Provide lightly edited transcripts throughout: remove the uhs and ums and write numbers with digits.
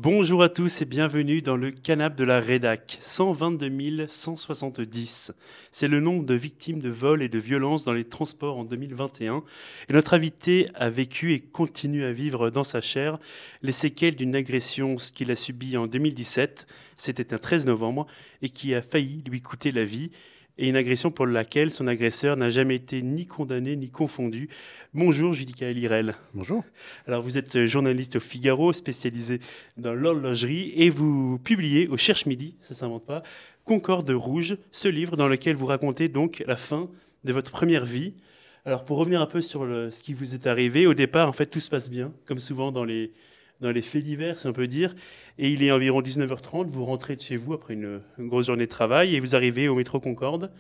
Bonjour à tous et bienvenue dans le Canap de la Rédac, 122 170. C'est le nombre de victimes de vols et de violences dans les transports en 2021. Et notre invité a vécu et continue à vivre dans sa chair les séquelles d'une agression qu'il a subie en 2017, c'était un 13 novembre, et qui a failli lui coûter la vie. Et une agression pour laquelle son agresseur n'a jamais été ni condamné ni confondu. Bonjour Judica Lirel. Bonjour. Alors vous êtes journaliste au Figaro, spécialisé dans l'horlogerie et vous publiez au Cherche Midi, ça ne s'invente pas, Concorde Rouge, ce livre dans lequel vous racontez donc la fin de votre première vie. Alors pour revenir un peu sur ce qui vous est arrivé, au départ en fait tout se passe bien, comme souvent dans les faits divers, si on peut dire. Et il est environ 19h30, vous rentrez de chez vous après une grosse journée de travail et vous arrivez au métro Concorde.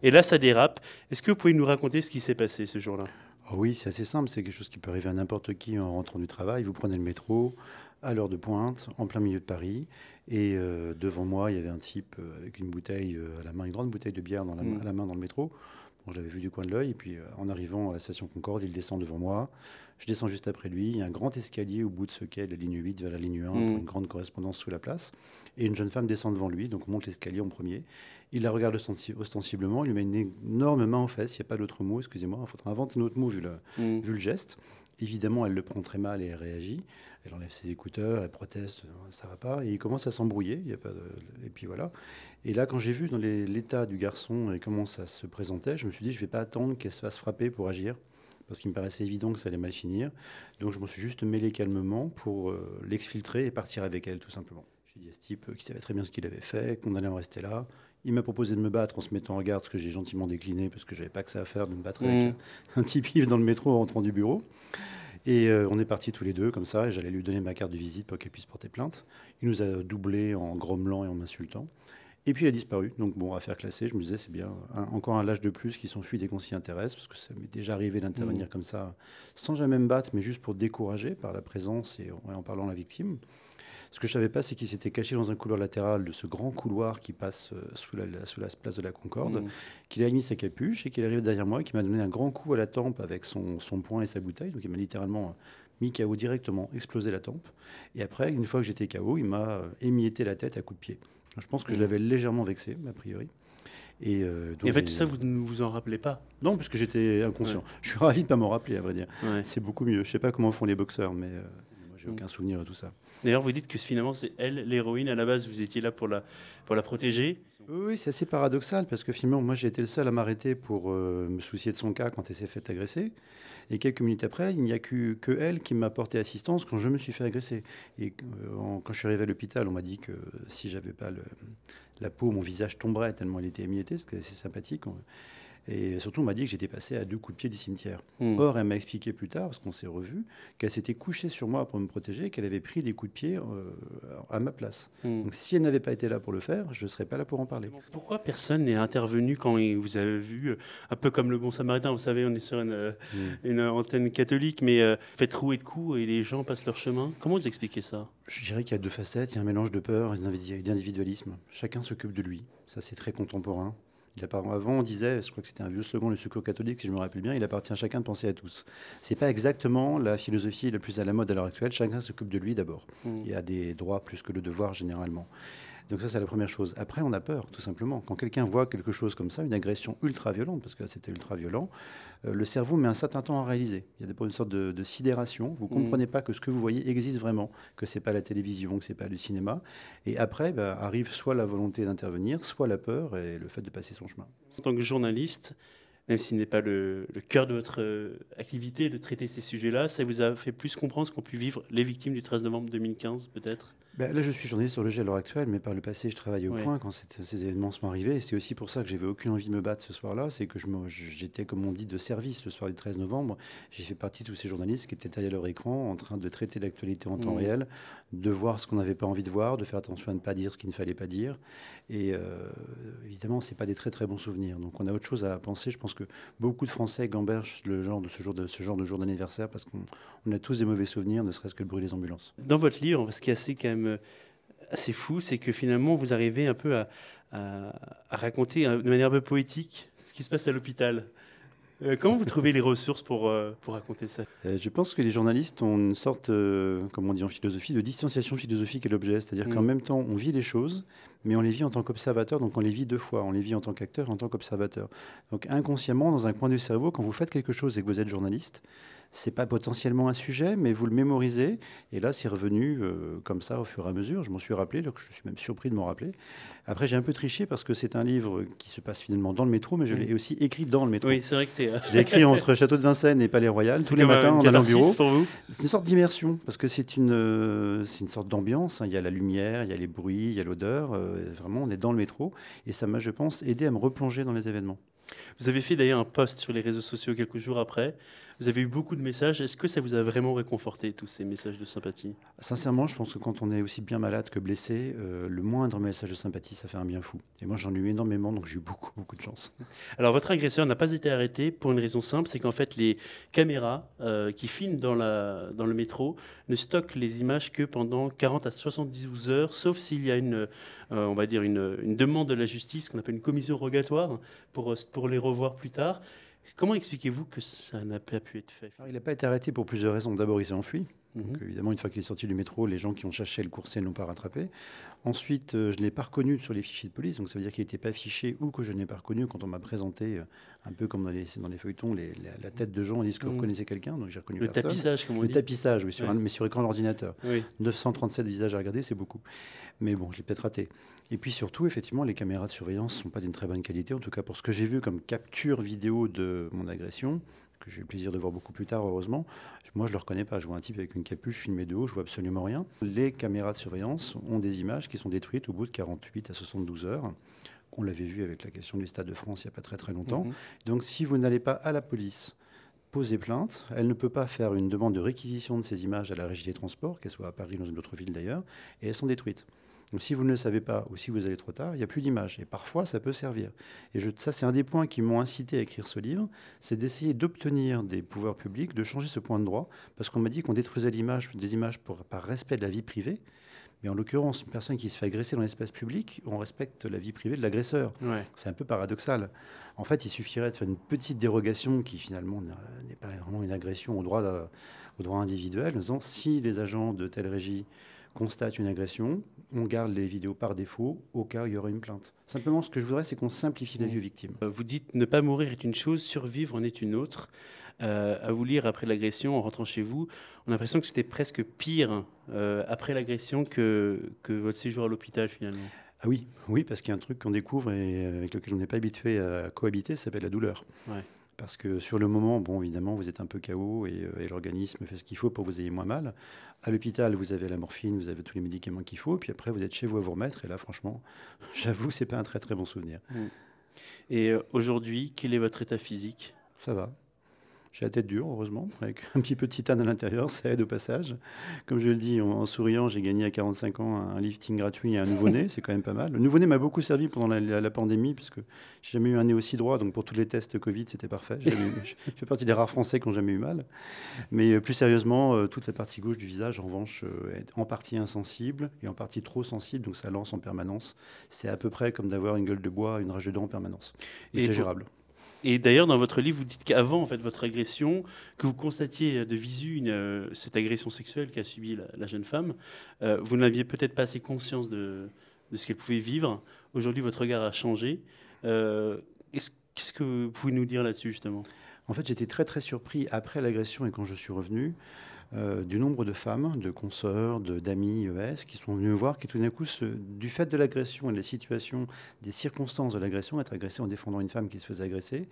Et là ça dérape. Est-ce que vous pouvez nous raconter ce qui s'est passé ce jour-là ? Ah oui, c'est assez simple, c'est quelque chose qui peut arriver à n'importe qui en rentrant du travail. Vous prenez le métro à l'heure de pointe, en plein milieu de Paris, et devant moi, il y avait un type avec une bouteille à la main, une grande bouteille de bière à la main dans le métro. Bon, j'avais vu du coin de l'œil, et puis en arrivant à la station Concorde, il descend devant moi. Je descends juste après lui. Il y a un grand escalier au bout de ce quai, la ligne 8 vers la ligne 1, pour une grande correspondance sous la place. Et une jeune femme descend devant lui, donc on monte l'escalier en premier. Il la regarde ostensiblement, il lui met une énorme main aux fesses, il n'y a pas d'autre mot, excusez-moi, il faudra inventer un autre mot vu le geste. Évidemment, elle le prend très mal et elle réagit. Elle enlève ses écouteurs, elle proteste, ça va pas. Et il commence à s'embrouiller. Il y a pas et puis voilà. Et là, quand j'ai vu dans l'état du garçon et comment ça se présentait, je me suis dit, je ne vais pas attendre qu'elle se fasse frapper pour agir. Parce qu'il me paraissait évident que ça allait mal finir. Donc je me suis juste mêlé calmement pour l'exfiltrer et partir avec elle, tout simplement. J'ai dit à ce type qui savait très bien ce qu'il avait fait, qu'on allait en rester là. Il m'a proposé de me battre en se mettant en garde, ce que j'ai gentiment décliné, parce que je n'avais pas que ça à faire de me battre avec un type ivre dans le métro en rentrant du bureau. Et on est partis tous les deux comme ça, et j'allais lui donner ma carte de visite pour qu'elle puisse porter plainte. Il nous a doublés en grommelant et en m'insultant. Et puis il a disparu. Donc bon, affaire classée, je me disais, c'est bien, encore un lâche de plus qui s'enfuit dès qu'on s'y intéresse, parce que ça m'est déjà arrivé d'intervenir comme ça, sans jamais me battre, mais juste pour décourager par la présence et en parlant à la victime. Ce que je ne savais pas, c'est qu'il s'était caché dans un couloir latéral de ce grand couloir qui passe sous la place de la Concorde, qu'il a mis sa capuche et qu'il arrive derrière moi et qu'il m'a donné un grand coup à la tempe avec son poing et sa bouteille. Donc il m'a littéralement mis KO directement, explosé la tempe. Et après, une fois que j'étais KO, il m'a émietté la tête à coups de pied. Donc, je pense que je l'avais légèrement vexé, a priori. Et en fait, tout ça, vous ne vous en rappelez pas? Non, parce que j'étais inconscient. Ouais. Je suis ravi de ne pas m'en rappeler, à vrai dire. Ouais. C'est beaucoup mieux. Je ne sais pas comment font les boxeurs, mais moi, j'ai aucun souvenir de tout ça. D'ailleurs, vous dites que finalement, c'est elle, l'héroïne. À la base, vous étiez là pour la protéger. Oui, c'est assez paradoxal, parce que finalement, moi, j'ai été le seul à m'arrêter pour me soucier de son cas quand elle s'est fait agresser. Et quelques minutes après, il n'y a que elle qui m'a porté assistance quand je me suis fait agresser. Et quand je suis arrivé à l'hôpital, on m'a dit que si j'avais pas la peau, mon visage tomberait tellement elle était émiettée, ce qui est assez sympathique. Et surtout, on m'a dit que j'étais passé à 2 coups de pied du cimetière. Or, elle m'a expliqué plus tard, parce qu'on s'est revus, qu'elle s'était couchée sur moi pour me protéger, qu'elle avait pris des coups de pied à ma place. Donc, si elle n'avait pas été là pour le faire, je ne serais pas là pour en parler. Pourquoi personne n'est intervenu quand vous avez vu, un peu comme le bon samaritain, vous savez, on est sur une antenne catholique, mais faites rouer de coups et les gens passent leur chemin. Comment vous expliquez ça? Je dirais qu'il y a 2 facettes. Il y a un mélange de peur et d'individualisme. Chacun s'occupe de lui. Ça, c'est très contemporain. Avant, on disait, je crois que c'était un vieux slogan, le secours catholique, si je me rappelle bien, il appartient à chacun de penser à tous. C'est pas exactement la philosophie la plus à la mode à l'heure actuelle. Chacun s'occupe de lui d'abord. Il y a des droits plus que le devoir, généralement. Donc ça, c'est la première chose. Après, on a peur, tout simplement. Quand quelqu'un voit quelque chose comme ça, une agression ultra violente, parce que là, c'était ultra violent, le cerveau met un certain temps à réaliser. Il y a une sorte de sidération. Vous ne comprenez pas que ce que vous voyez existe vraiment, que ce n'est pas la télévision, que ce n'est pas le cinéma. Et après, arrive soit la volonté d'intervenir, soit la peur et le fait de passer son chemin. En tant que journaliste, même s'il n'est pas le cœur de votre activité de traiter ces sujets-là, ça vous a fait plus comprendre ce qu'ont pu vivre les victimes du 13 novembre 2015, peut-être? Là, je suis journaliste sur le jet à l'heure actuelle, mais par le passé, je travaillais au Point quand ces événements sont arrivés. Et c'est aussi pour ça que j'avais aucune envie de me battre ce soir-là. C'est que j'étais, comme on dit, de service le soir du 13 novembre. J'ai fait partie de tous ces journalistes qui étaient derrière leur écran, en train de traiter l'actualité en temps réel, de voir ce qu'on n'avait pas envie de voir, de faire attention à ne pas dire ce qu'il ne fallait pas dire. Et évidemment, ce n'est pas des très très bons souvenirs. Donc on a autre chose à penser. Je pense que beaucoup de Français gambergent ce genre de jour d'anniversaire parce qu'on a tous des mauvais souvenirs, ne serait-ce que le bruit des ambulances. Dans votre livre, ce qui est assez quand même assez fou, c'est que finalement vous arrivez un peu à raconter de manière un peu poétique ce qui se passe à l'hôpital. Comment vous trouvez les ressources pour raconter ça? Je pense que les journalistes ont une sorte, comme on dit en philosophie, de distanciation philosophique et l'objet. C'est-à-dire qu'en même temps, on vit les choses, mais on les vit en tant qu'observateur, donc on les vit deux fois. On les vit en tant qu'acteur et en tant qu'observateur. Donc inconsciemment, dans un coin du cerveau, quand vous faites quelque chose et que vous êtes journaliste, c'est pas potentiellement un sujet, mais vous le mémorisez. Et là, c'est revenu comme ça au fur et à mesure. Je m'en suis rappelé, donc je suis même surpris de m'en rappeler. Après, j'ai un peu triché parce que c'est un livre qui se passe finalement dans le métro, mais je l'ai aussi écrit dans le métro. Oui, c'est vrai que c'est. Je l'ai écrit entre Château de Vincennes et Palais Royal, tous les matins en allant au bureau. Pour vous. C'est une sorte d'immersion, parce que c'est une sorte d'ambiance. Hein. Il y a la lumière, il y a les bruits, il y a l'odeur. Vraiment, on est dans le métro. Et ça m'a, je pense, aidé à me replonger dans les événements. Vous avez fait d'ailleurs un post sur les réseaux sociaux quelques jours après. Vous avez eu beaucoup de messages. Est-ce que ça vous a vraiment réconforté, tous ces messages de sympathie? Sincèrement, je pense que quand on est aussi bien malade que blessé, le moindre message de sympathie, ça fait un bien fou. Et moi, j'en ai eu énormément, donc j'ai eu beaucoup, beaucoup de chance. Alors, votre agresseur n'a pas été arrêté pour une raison simple, c'est qu'en fait, les caméras qui filment dans le métro ne stockent les images que pendant 40 à 72 heures, sauf s'il y a on va dire une demande de la justice, qu'on appelle une commission rogatoire, pour les revoir plus tard. Comment expliquez-vous que ça n'a pas pu être fait? Alors, il n'a pas été arrêté pour plusieurs raisons. D'abord, il s'est enfui. Donc, Mhm. évidemment, une fois qu'il est sorti du métro, les gens qui ont cherché à le courser ne l'ont pas rattrapé. Ensuite, je ne l'ai pas reconnu sur les fichiers de police. Donc, ça veut dire qu'il n'était pas fiché ou que je ne l'ai pas reconnu quand on m'a présenté, un peu comme dans les feuilletons, la tête de gens. Ils disent que vous reconnaissez quelqu'un. Donc, j'ai reconnu Le personne. tapissage, comme on Le dit. tapissage, oui, Ouais. mais sur écran d'ordinateur. Oui. 937 visages à regarder, c'est beaucoup. Mais bon, je l'ai peut-être raté. Et puis surtout, effectivement, les caméras de surveillance ne sont pas d'une très bonne qualité. En tout cas, pour ce que j'ai vu comme capture vidéo de mon agression, que j'ai eu le plaisir de voir beaucoup plus tard, heureusement. Moi, je ne le reconnais pas. Je vois un type avec une capuche filmé de haut, je vois absolument rien. Les caméras de surveillance ont des images qui sont détruites au bout de 48 à 72 heures. On l'avait vu avec la question du Stade de France il n'y a pas très très longtemps. Mhm. Donc, si vous n'allez pas à la police poser plainte, elle ne peut pas faire une demande de réquisition de ces images à la Régie des Transports, qu'elle soit à Paris ou dans une autre ville d'ailleurs, et elles sont détruites. Donc si vous ne le savez pas ou si vous allez trop tard, il n'y a plus d'image. Et parfois, ça peut servir. Et ça, c'est un des points qui m'ont incité à écrire ce livre, c'est d'essayer d'obtenir des pouvoirs publics, de changer ce point de droit, parce qu'on m'a dit qu'on détruisait des images par respect de la vie privée. Mais en l'occurrence, une personne qui se fait agresser dans l'espace public, on respecte la vie privée de l'agresseur. Ouais. C'est un peu paradoxal. En fait, il suffirait de faire une petite dérogation qui finalement n'est pas vraiment une agression au droit individuel, en disant si les agents de telle régie constatent une agression, on garde les vidéos par défaut au cas où il y aura une plainte. Simplement, ce que je voudrais, c'est qu'on simplifie la vie aux victimes. Vous dites ne pas mourir est une chose, survivre en est une autre. À vous lire après l'agression, en rentrant chez vous, on a l'impression que c'était presque pire après l'agression que votre séjour à l'hôpital finalement. Ah oui, oui, parce qu'il y a un truc qu'on découvre et avec lequel on n'est pas habitué à cohabiter, ça s'appelle la douleur. Ouais. Parce que sur le moment, bon, évidemment, vous êtes un peu KO et l'organisme fait ce qu'il faut pour que vous ayez moins mal. À l'hôpital, vous avez la morphine, vous avez tous les médicaments qu'il faut. Puis après, vous êtes chez vous à vous remettre. Et là, franchement, j'avoue, c'est pas un très très bon souvenir. Et aujourd'hui, quel est votre état physique? Ça va. J'ai la tête dure, heureusement, avec un petit peu de titane à l'intérieur, ça aide au passage. Comme je le dis en souriant, j'ai gagné à 45 ans un lifting gratuit et un nouveau-né, c'est quand même pas mal. Le nouveau-né m'a beaucoup servi pendant la pandémie, parce que j'ai jamais eu un nez aussi droit, donc pour tous les tests Covid, c'était parfait. Je fais partie des rares Français qui n'ont jamais eu mal. Mais plus sérieusement, toute la partie gauche du visage, en revanche, est en partie insensible et en partie trop sensible, donc ça lance en permanence. C'est à peu près comme d'avoir une gueule de bois, une rage de dents en permanence. Mais c'est gérable. Et d'ailleurs, dans votre livre, vous dites qu'avant en fait, votre agression, que vous constatiez de visu cette agression sexuelle qu'a subie la jeune femme, vous n'aviez peut-être pas assez conscience de ce qu'elle pouvait vivre. Aujourd'hui, votre regard a changé. Qu'est-ce que vous pouvez nous dire là-dessus, justement? En fait, j'étais très très surpris après l'agression et quand je suis revenu du nombre de femmes, de consoeurs, d'amis ES qui sont venues me voir, qui tout d'un coup, du fait de l'agression et de la situation, des circonstances de l'agression, être agressé en défendant une femme qui se faisait agresser,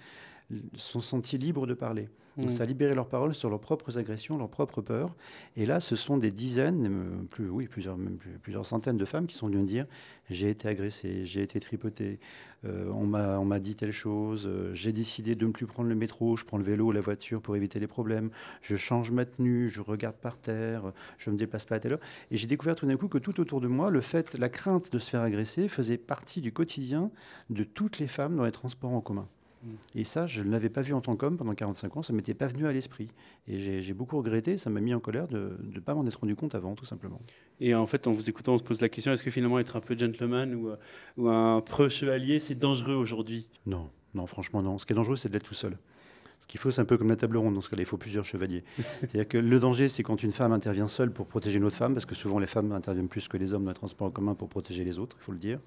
sont sentis libres de parler. Donc ça a libéré leurs paroles sur leurs propres agressions, leurs propres peurs. Et là, ce sont des dizaines, plusieurs centaines de femmes qui sont venues me dire « j'ai été agressée, j'ai été tripotée, on m'a dit telle chose, j'ai décidé de ne plus prendre le métro, je prends le vélo ou la voiture pour éviter les problèmes, je change ma tenue, je regarde par terre, je ne me déplace pas à telle heure ». Et j'ai découvert tout d'un coup que tout autour de moi, la crainte de se faire agresser faisait partie du quotidien de toutes les femmes dans les transports en commun. Et ça, je ne l'avais pas vu en tant qu'homme pendant 45 ans, ça ne m'était pas venu à l'esprit. Et j'ai beaucoup regretté, ça m'a mis en colère de ne pas m'en être rendu compte avant, tout simplement. Et en fait, en vous écoutant, on se pose la question, est-ce que finalement être un peu gentleman ou un preux chevalier, c'est dangereux aujourd'hui? Non, non, franchement non. Ce qui est dangereux, c'est de l'être tout seul. Ce qu'il faut, c'est un peu comme la table ronde. Dans ce cas-là, il faut plusieurs chevaliers. C'est-à-dire que le danger, c'est quand une femme intervient seule pour protéger une autre femme, parce que souvent les femmes interviennent plus que les hommes dans les transports en commun pour protéger les autres, il faut le dire.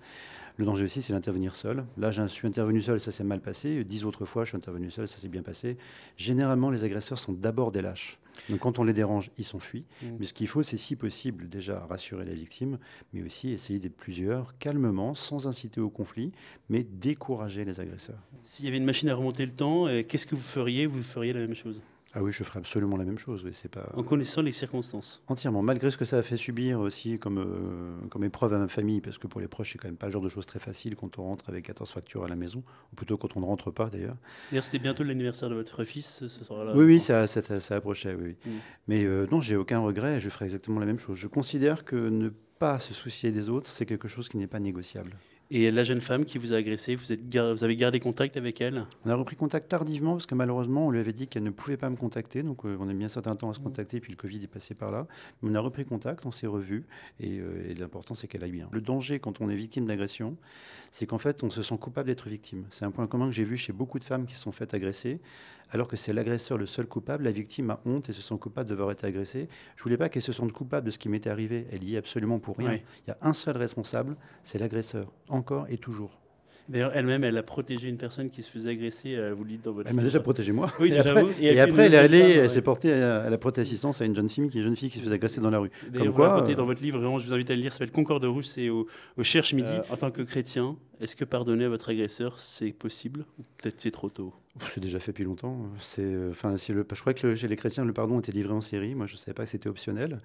Le danger aussi, c'est d'intervenir seul. Là, je suis intervenu seul, ça s'est mal passé. 10 autres fois, je suis intervenu seul, ça s'est bien passé. Généralement, les agresseurs sont d'abord des lâches. Donc quand on les dérange, ils s'enfuient. Mais ce qu'il faut, c'est si possible déjà rassurer la victime, mais aussi essayer d'être plusieurs, calmement, sans inciter au conflit, mais décourager les agresseurs. S'il y avait une machine à remonter le temps, qu'est-ce que vous feriez? Vous feriez la même chose? Ah oui, je ferais absolument la même chose. Oui, c'est pas... En connaissant les circonstances. Entièrement, malgré ce que ça a fait subir aussi comme épreuve à ma famille, parce que pour les proches, c'est quand même pas le genre de choses très facile quand on rentre avec 14 factures à la maison, ou plutôt quand on ne rentre pas d'ailleurs. D'ailleurs, c'était bientôt l'anniversaire de votre fils, ce soir-là. Oui, oui, ça approchait, oui. Mm. Mais non, j'ai aucun regret, je ferai exactement la même chose. Je considère que ne pas se soucier des autres, c'est quelque chose qui n'est pas négociable. Et la jeune femme qui vous a agressé, vous avez gardé contact avec elle? On a repris contact tardivement parce que malheureusement, on lui avait dit qu'elle ne pouvait pas me contacter. Donc, on a mis un certain temps à se contacter, puis le Covid est passé par là. Mais on a repris contact, on s'est revus. Et l'important, c'est qu'elle aille bien. Le danger quand on est victime d'agression, c'est qu'en fait, on se sent coupable d'être victime. C'est un point commun que j'ai vu chez beaucoup de femmes qui se sont faites agresser. Alors que c'est l'agresseur le seul coupable, la victime a honte et se sent coupable d'avoir été agressée. Je voulais pas qu'elle se sente coupable de ce qui m'était arrivé. Elle y est absolument pour rien. Oui. Il y a un seul responsable, c'est l'agresseur, encore et toujours. D'ailleurs, elle-même, elle a protégé une personne qui se faisait agresser, vous le dites dans votre Elle m'a livre. déjà protégé moi. Oui, et après, j'avoue. et après, elle est allée, elle ouais. s'est portée à la portée assistance à une jeune fille qui se faisait agresser dans la rue. D'ailleurs, Comme vous quoi, racontez dans votre livre, vraiment, je vous invite à le lire, ça s'appelle Concorde rouge, c'est au Cherche Midi. En tant que chrétien, est-ce que pardonner à votre agresseur, c'est possible? Ou peut-être c'est trop tôt? c'est déjà fait depuis longtemps. Je crois que chez les chrétiens, le pardon était livré en série. Moi, je ne savais pas que c'était optionnel.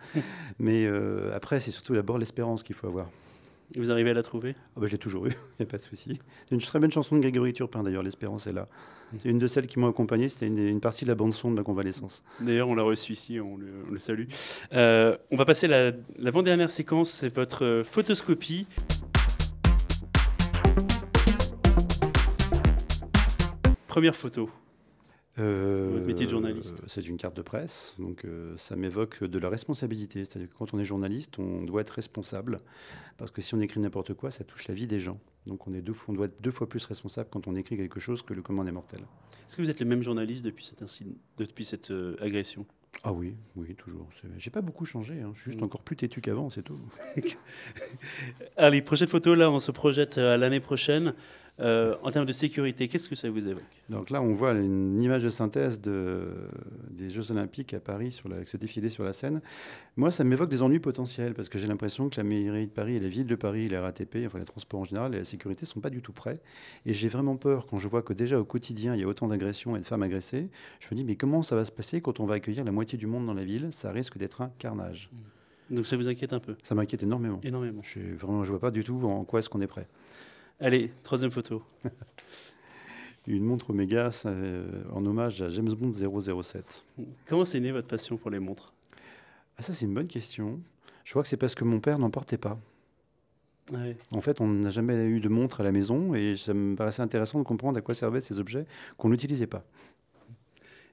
Mais après, c'est surtout d'abord l'espérance qu'il faut avoir. Et vous arrivez à la trouver? Ah bah, j'ai toujours eu, il n'y a pas de souci. C'est une très belle chanson de Grégory Turpin, d'ailleurs, l'espérance est là. C'est une de celles qui m'ont accompagné, c'était une partie de la bande-son de ma convalescence. D'ailleurs, on l'a reçu ici, on le salue. On va passer à l'avant-dernière séquence, c'est votre photoscopie. Première photo. Votre métier de journaliste. C'est une carte de presse, donc ça m'évoque de la responsabilité. C'est-à-dire que quand on est journaliste, on doit être responsable, parce que si on écrit n'importe quoi, ça touche la vie des gens. Donc on doit être 2 fois plus responsable quand on écrit quelque chose que le commun des mortels. Est-ce que vous êtes le même journaliste depuis cette agression? Ah oui, oui, toujours. J'ai pas beaucoup changé, hein. Je suis juste encore plus têtu qu'avant, c'est tout. Allez, prochaine photo, là, on se projette à l'année prochaine. En termes de sécurité, qu'est-ce que ça vous évoque? Donc là, on voit une image de synthèse des Jeux Olympiques à Paris, avec ce défilé sur la Seine. Moi, ça m'évoque des ennuis potentiels, parce que j'ai l'impression que la mairie de Paris et la ville de Paris, la RATP, enfin les transports en général et la sécurité ne sont pas du tout prêts. Et j'ai vraiment peur quand je vois que déjà au quotidien, il y a autant d'agressions et de femmes agressées. Je me dis, mais comment ça va se passer quand on va accueillir la moitié du monde dans la ville? Ça risque d'être un carnage. Donc ça vous inquiète un peu? Ça m'inquiète énormément. Énormément. Je ne vois pas du tout en quoi est-ce qu'on est prêt. Allez, troisième photo. Une montre Omega en hommage à James Bond 007. Comment c'est né votre passion pour les montres? Ah, ça, c'est une bonne question. Je crois que c'est parce que mon père n'en portait pas. Ouais. En fait, on n'a jamais eu de montre à la maison et ça me paraissait intéressant de comprendre à quoi servaient ces objets qu'on n'utilisait pas.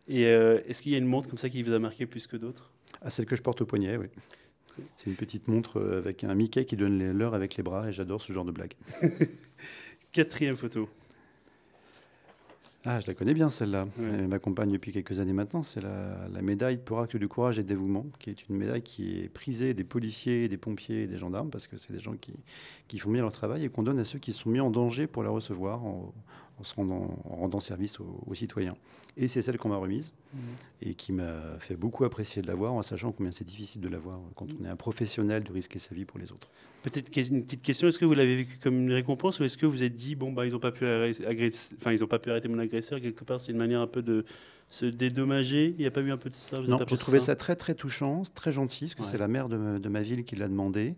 Et est-ce qu'il y a une montre comme ça qui vous a marqué plus que d'autres? Ah, celle que je porte au poignet, oui. C'est une petite montre avec un Mickey qui donne l'heure avec les bras et j'adore ce genre de blague. Quatrième photo. Ah, je la connais bien celle-là. Ouais. Elle m'accompagne depuis quelques années maintenant. C'est la médaille pour acte de courage et de dévouement, qui est une médaille qui est prisée des policiers, des pompiers et des gendarmes, parce que c'est des gens qui font bien leur travail et qu'on donne à ceux qui sont mis en danger pour la recevoir en rendant service aux citoyens. Et c'est celle qu'on m'a remise et qui m'a fait beaucoup apprécier de l'avoir, en sachant combien c'est difficile de l'avoir quand on est un professionnel, de risquer sa vie pour les autres. Peut-être une petite question, est-ce que vous l'avez vécu comme une récompense ou est-ce que vous êtes dit, bon, bah, ils n'ont pas pu arrêter mon agresseur, quelque part, c'est une manière un peu de se dédommager? Il n'y a pas eu un peu de ça? Non, j'ai trouvé ça très très touchant, très gentil, parce que c'est la maire de ma ville qui l'a demandé.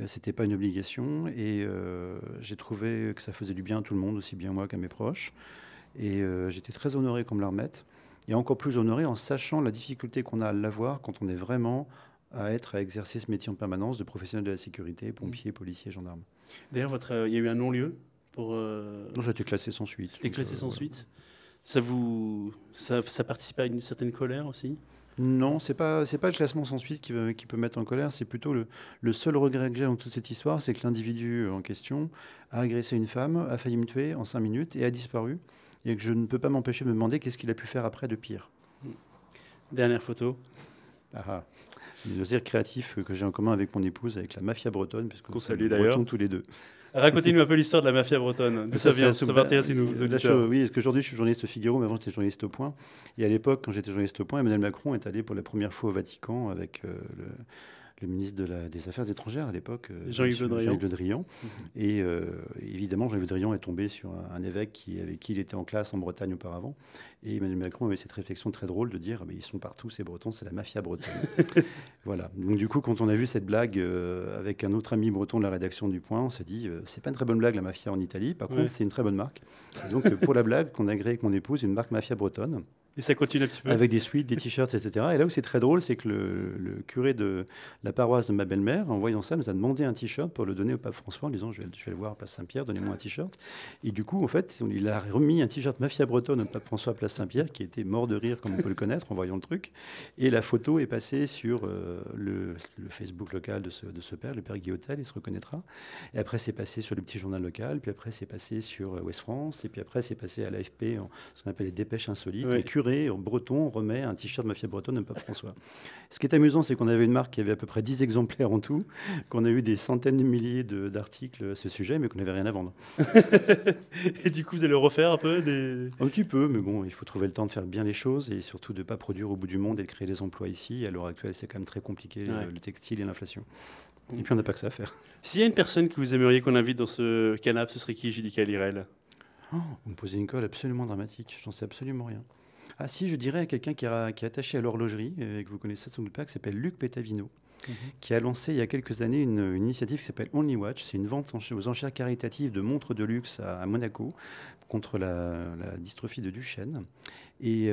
C'était pas une obligation et j'ai trouvé que ça faisait du bien à tout le monde, aussi bien moi qu'à mes proches. Et j'étais très honoré qu'on me la remette. Et encore plus honoré en sachant la difficulté qu'on a à l'avoir quand on est vraiment à exercer ce métier en permanence de professionnel de la sécurité, pompiers, policiers, gendarmes. D'ailleurs, il y a eu un non-lieu pour... Non, ça a été classé sans suite. C'était classé sans suite. Ça participe à une certaine colère aussi? Non, c'est pas le classement sans suite qui peut mettre en colère. C'est plutôt le seul regret que j'ai dans toute cette histoire, c'est que l'individu en question a agressé une femme, a failli me tuer en 5 minutes et a disparu. et que je ne peux pas m'empêcher de me demander qu'est-ce qu'il a pu faire après de pire. Dernière photo. Ah, le loisir créatif que j'ai en commun avec mon épouse, avec la mafia bretonne, puisque Qu'on nous sommes salue d'ailleurs. bretons tous les deux. Racontez-nous un peu l'histoire de la mafia bretonne. D'où ça vient? Ça va intéresser nos auditeurs. Oui, parce qu'aujourd'hui, je suis journaliste au Figaro, mais avant, j'étais journaliste au Point. Et à l'époque, quand j'étais journaliste au Point, Emmanuel Macron est allé pour la première fois au Vatican avec le ministre des Affaires étrangères à l'époque, Jean-Yves Le Drian. Et évidemment, Jean-Yves Le Drian est tombé sur un évêque avec qui il était en classe en Bretagne auparavant. Et Emmanuel Macron avait cette réflexion très drôle de dire ils sont partout, ces Bretons, c'est la mafia bretonne. Voilà. Donc, du coup, quand on a vu cette blague avec un autre ami breton de la rédaction du Point, on s'est dit c'est pas une très bonne blague, la mafia en Italie. Par contre, c'est une très bonne marque. Et donc, pour la blague, qu'on a créée avec mon épouse, une marque mafia bretonne. Et ça continue un petit peu. Avec des suites, des t-shirts, etc. Et là où c'est très drôle, c'est que le curé de la paroisse de ma belle-mère, en voyant ça, nous a demandé un t-shirt pour le donner au pape François en disant je vais le voir à Place Saint-Pierre, donnez-moi un t-shirt. Et du coup, en fait, il a remis un t-shirt mafia bretonne au pape François à Place Saint-Pierre, qui était mort de rire, comme on peut le connaître, en voyant le truc. Et la photo est passée sur le Facebook local de ce père, le père Guillotel, il se reconnaîtra. Et après, c'est passé sur le petit journal local, puis après, c'est passé sur Ouest France, et puis après, c'est passé à l'AFP, ce qu'on appelle les dépêches insolites. Oui. Les curés breton remet un t-shirt mafia bretonne au pape François. Ce qui est amusant, c'est qu'on avait une marque qui avait à peu près 10 exemplaires en tout, qu'on a eu des centaines de milliers d'articles à ce sujet, mais qu'on n'avait rien à vendre. Et du coup, vous allez le refaire un peu Un petit peu, mais bon, il faut trouver le temps de faire bien les choses et surtout de ne pas produire au bout du monde et de créer des emplois ici. À l'heure actuelle, c'est quand même très compliqué, le textile et l'inflation. Et puis, on n'a pas que ça à faire. S'il y a une personne que vous aimeriez qu'on invite dans ce canapé, ce serait qui, Judica Lirel? Vous me posez une colle absolument dramatique. J'en sais absolument rien. Ah si, je dirais à quelqu'un qui est attaché à l'horlogerie, et que vous connaissez sans doute pas, qui s'appelle Luc Pétavino, qui a lancé il y a quelques années une initiative qui s'appelle Only Watch. C'est une vente aux enchères caritatives de montres de luxe à Monaco contre la dystrophie de Duchenne. Et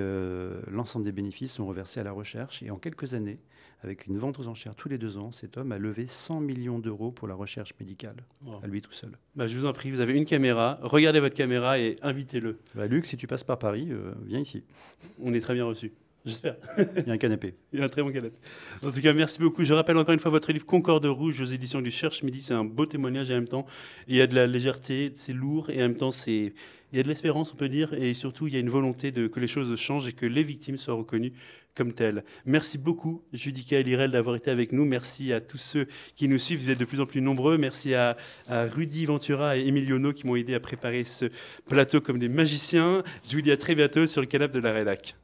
l'ensemble des bénéfices sont reversés à la recherche. Et en quelques années, avec une vente aux enchères tous les 2 ans, cet homme a levé 100 millions d'euros pour la recherche médicale, à lui tout seul. Je vous en prie, vous avez une caméra, regardez votre caméra et invitez-le. Luc, si tu passes par Paris, viens ici. On est très bien reçus. J'espère. Il y a un canapé. Il y a un très bon canapé. En tout cas, merci beaucoup. Je rappelle encore une fois votre livre Concorde rouge aux éditions du Cherche Midi. C'est un beau témoignage et en même temps, il y a de la légèreté, c'est lourd et en même temps, il y a de l'espérance, on peut dire, et surtout, il y a une volonté que les choses changent et que les victimes soient reconnues comme telles. Merci beaucoup, Judica Lirel, d'avoir été avec nous. Merci à tous ceux qui nous suivent. Vous êtes de plus en plus nombreux. Merci à Rudy Ventura et Emiliono qui m'ont aidé à préparer ce plateau comme des magiciens. Je vous dis à très bientôt sur le canapé de la rédac.